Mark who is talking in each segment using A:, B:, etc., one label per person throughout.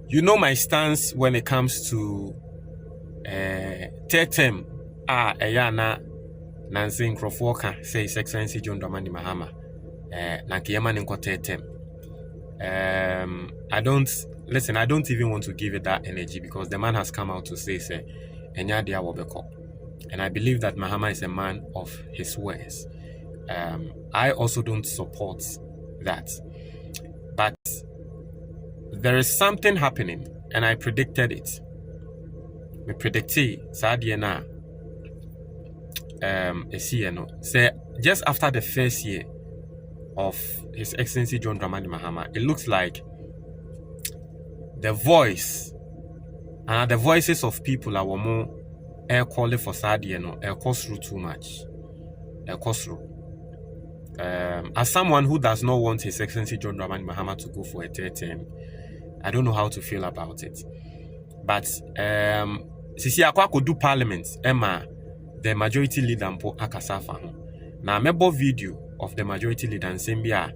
A: You know my stance when it comes to third term. Eyana Nancy Crawford say His Excellency John Dramani Mahama. Nankiyama ninko third term. I don't even want to give it that energy because the man has come out to say Enya dia wobeko. And I believe that Mahama is a man of his words. I also don't support that. But there is something happening, and I predicted it. Me predicted Sadiena say just after the first year of His Excellency John Dramani Mahama, it looks like the voices of people are more air calling for Sadiena, air cost through too much. Air cost through. As someone who does not want His Excellency John Dramani Mahama to go for a third term, I don't know how to feel about it. But Sisi Akwa could do parliament, Emma, the majority leader mpo akasa fa ho. Na mebo video of the majority leader and Sembia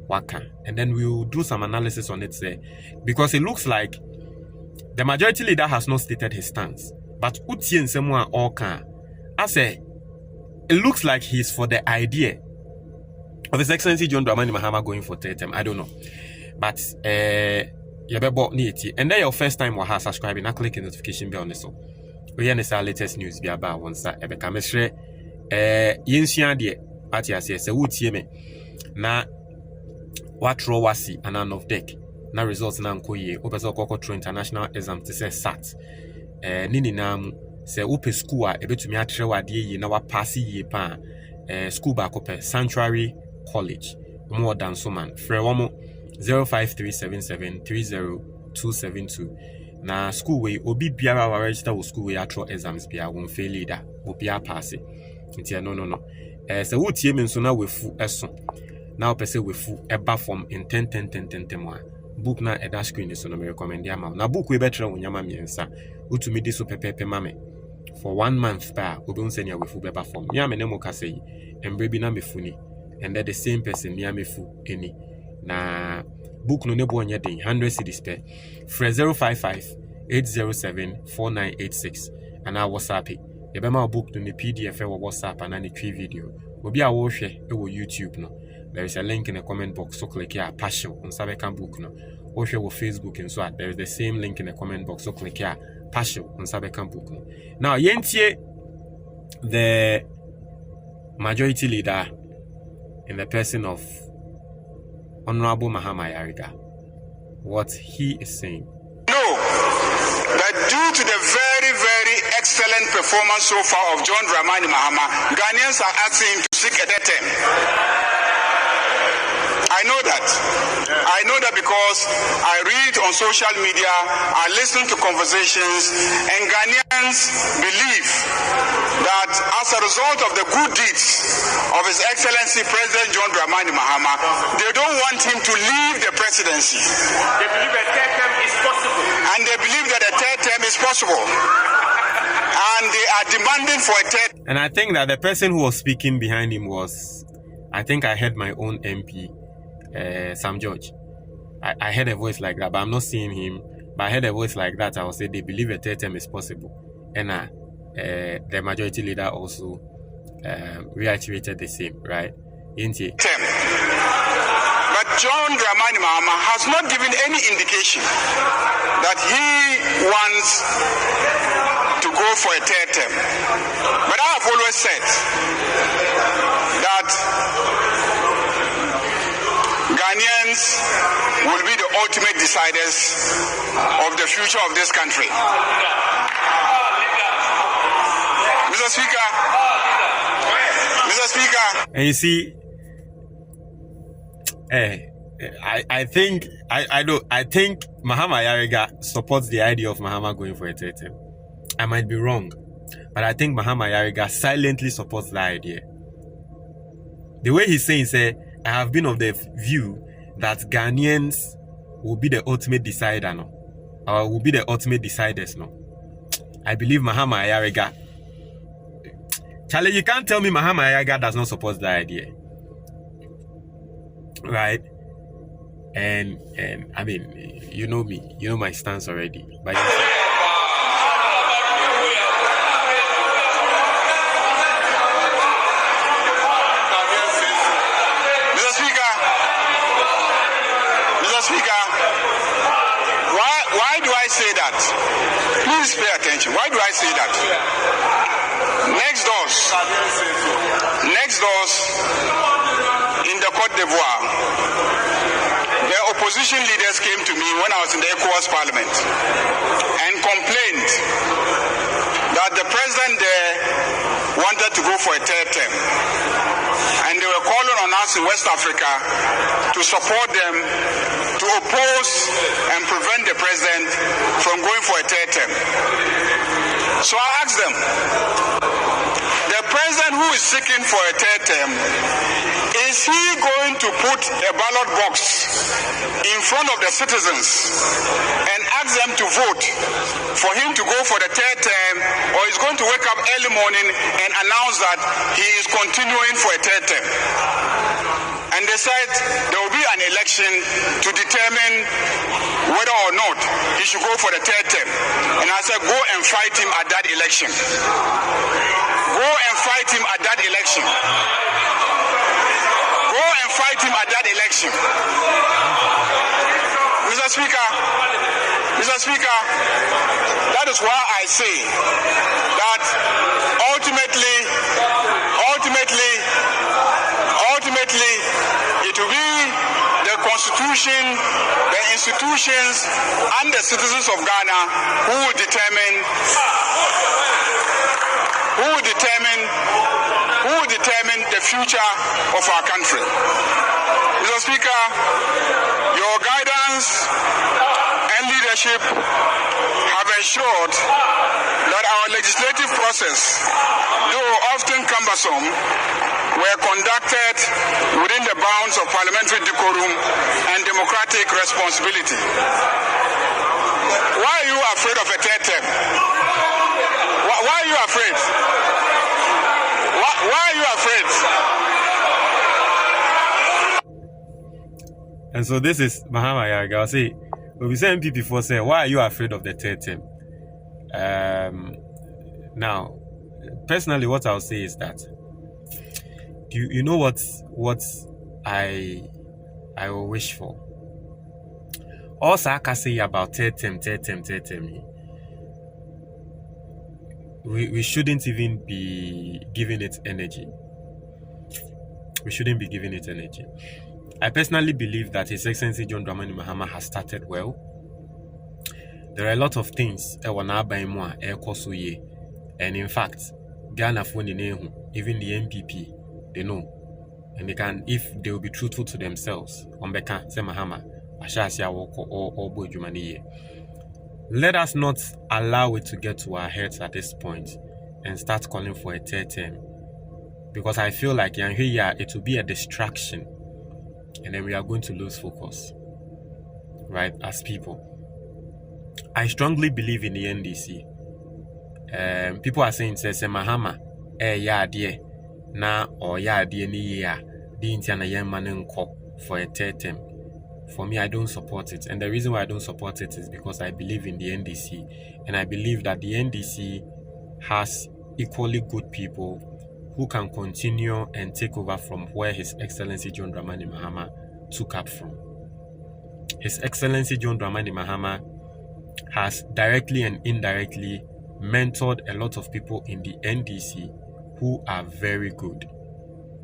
A: Waka, and then we will do some analysis on it there, because it looks like the majority leader has not stated his stance. But Utien Semwa Oka, I say, it looks like he's for the idea of His Excellency John Dramani Mahama going for third term. I don't know. But yabebo nieti. And then your first time waha subscribing, na click the notification bell on this. We hear the latest news be about once ebe kamesre yensua de ati ase se wutie me na watro wasi anan of deck na results na nkoye opeso kokotro international exam to say sat nini nam se upe school a ebetumi atre wade yi na wa pass yi pa school ba kope Sanctuary College more than so man frɛ wo 05377302272 na school way obi biara wa register wo school way atro exams bia won fail leader obi a pass ntia no se wotie me nso na wefu eso na opese wefu eba form in 10 book na eda screen so no me recommend ya ma na book we betre wo nyama miensa utumi di so pepepe mame for 1 month pa obi unse nya wefu beba form nya me nemo ka sei embre bi na mefuni and the same person nya mefu eni na book no nebo onye den 100 cedis per for 055-807-4986 and our WhatsApp yebema book no ne PDF e WhatsApp and an tree video obi a wo hwe e wo YouTube no. There is a link in the comment box, so click here partial on Sabeka book no. Or share with Facebook and so on. There is the same link in the comment box, so click here partial on Sabeka book no. Now yentie the majority leader in the person of Honorable Mahama Yariga, what he is saying.
B: No, that due to the very, very excellent performance so far of John Dramani Mahama, Ghanaians are asking him to seek a third term. I know that. I know that because I read on social media, I listen to conversations, and Ghanaians believe that as a result of the good deeds of His Excellency President John Dramani Mahama, they don't want him to leave the presidency. They believe a third term is possible. And they believe that a third term is possible. And they are demanding for a third.
A: And I think that the person who was speaking behind him was, I think I heard my own MP, Sam George. I heard a voice like that, but I'm not seeing him. But I heard a voice like that. I will say they believe a third term is possible. And the majority leader also reiterated the same, right? But
B: John Dramani Mahama has not given any indication that he wants to go for a third term. But I have always said that Ghanaians will be the ultimate deciders of the future of this country. Mr. Speaker. Mr. Speaker.
A: And you see, I think Mahama Yariga supports the idea of Mahama going for a third term. I might be wrong, but I think Mahama Yariga silently supports the idea. The way he's saying, I have been of the view that Ghanaians will be the ultimate decider, no, or will be the ultimate deciders, no. I believe Mahama Yariga. Charlie, you can't tell me Mahama Yariga does not support the idea, right? And I mean, you know me, you know my stance already. But
B: Mr. Speaker, why do I say that? Please pay attention. Why do I say that? Next doors in the Côte d'Ivoire, the opposition leaders came to me when I was in the ECOWAS Parliament and complained that the president there wanted to go for a third term. And they were calling on us in West Africa to support them, to oppose and prevent the president from going for a third term. So I asked them, the president who is seeking for a third term, is he going to put a ballot box in front of the citizens and ask them to vote for him to go for the third term, or is going to wake up early morning and announce that he is continuing for a third term? And they said there will be an election to determine whether or not he should go for the third term. And I said, go and fight him at that election. Go and fight him at that election. Go and fight him at that election. Mr. Speaker, that is why I say that ultimately, it will be the Constitution, the institutions, and the citizens of Ghana who will determine the future of our country. Mr. Speaker, your guidance and leadership have ensured that our legislative process, though often cumbersome, were conducted within the bounds of parliamentary decorum and democratic responsibility. Why are you afraid of a third term? Why are you afraid? Why are you afraid?
A: And so this is Mahama Yaga. I'll say, we'll be saying people before say, why are you afraid of the third term? Now, personally, what I'll say is that you know what I will wish for. Also, I can say about third term. We shouldn't even be giving it energy. We shouldn't be giving it energy. I personally believe that His Excellency John Dramani Mahama has started well. There are a lot of things and in fact, Ghana even the MPP, they know. And they can, if they will be truthful to themselves, let us not allow it to get to our heads at this point and start calling for a third term. Because I feel like it will be a distraction and then we are going to lose focus, right, as people. I strongly believe in the NDC. People are saying, say Mahama, na or ni for a third term. For me, I don't support it. And the reason why I don't support it is because I believe in the NDC. And I believe that the NDC has equally good people who can continue and take over from where His Excellency John Dramani Mahama took up from. His Excellency John Dramani Mahama has directly and indirectly mentored a lot of people in the NDC who are very good.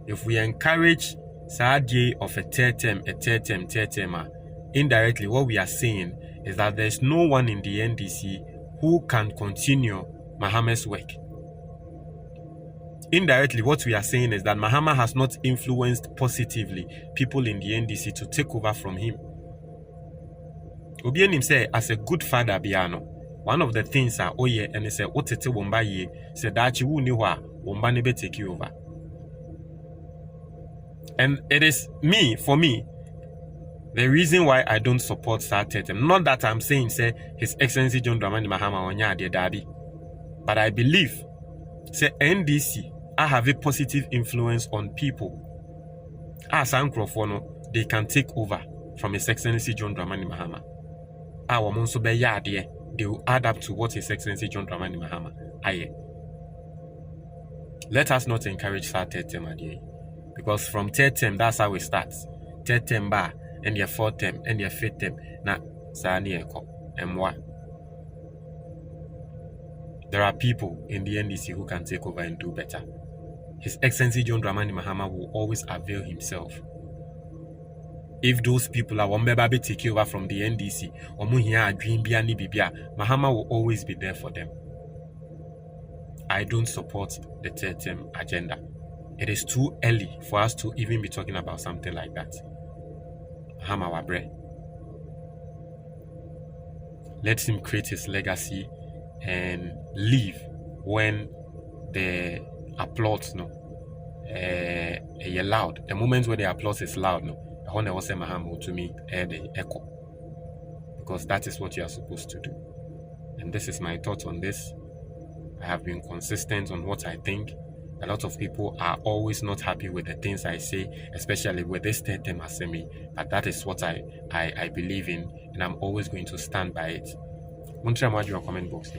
A: If we encourage Saadye of a third term, indirectly what we are saying is that there's no one in the NDC who can continue Mahama's work. Indirectly, what we are saying is that Mahama has not influenced positively people in the NDC to take over from him. Obienim say, as a good father, Biano, one of the things are, and he said, what tete womba ye, said that you knew womba nebe take you over. And it is for me, the reason why I don't support Satetem. Not that I'm saying, say, His Excellency John Dramani Mahama Onya de Dabi. But I believe, say, NDC, I have a positive influence on people. As Ankrofono, they can take over from His Excellency John Dramani Mahama. Our monso be yadie, they will add up to what His Excellency John Dramani Mahama aye. Let us not encourage that third term idea, because from third term that's how we start. Third term bar and your fourth term and your fifth term na sani eko emwa. There are people in the NDC who can take over and do better. His Excellency John Dramani Mahama will always avail himself. If those people are maybe take over from the NDC, Mahama will always be there for them. I don't support the third term agenda. It is too early for us to even be talking about something like that. Mahama Wabre. Let him create his legacy and leave when the applause loud. The moment where the applause is loud, I want to say Mahama to me the echo, because that is what you are supposed to do. And this is my thoughts on this. I have been consistent on what I think. A lot of people are always not happy with the things I say, especially with this third term assembly. But that is what I believe in, and I'm always going to stand by it. Won't you your comment box?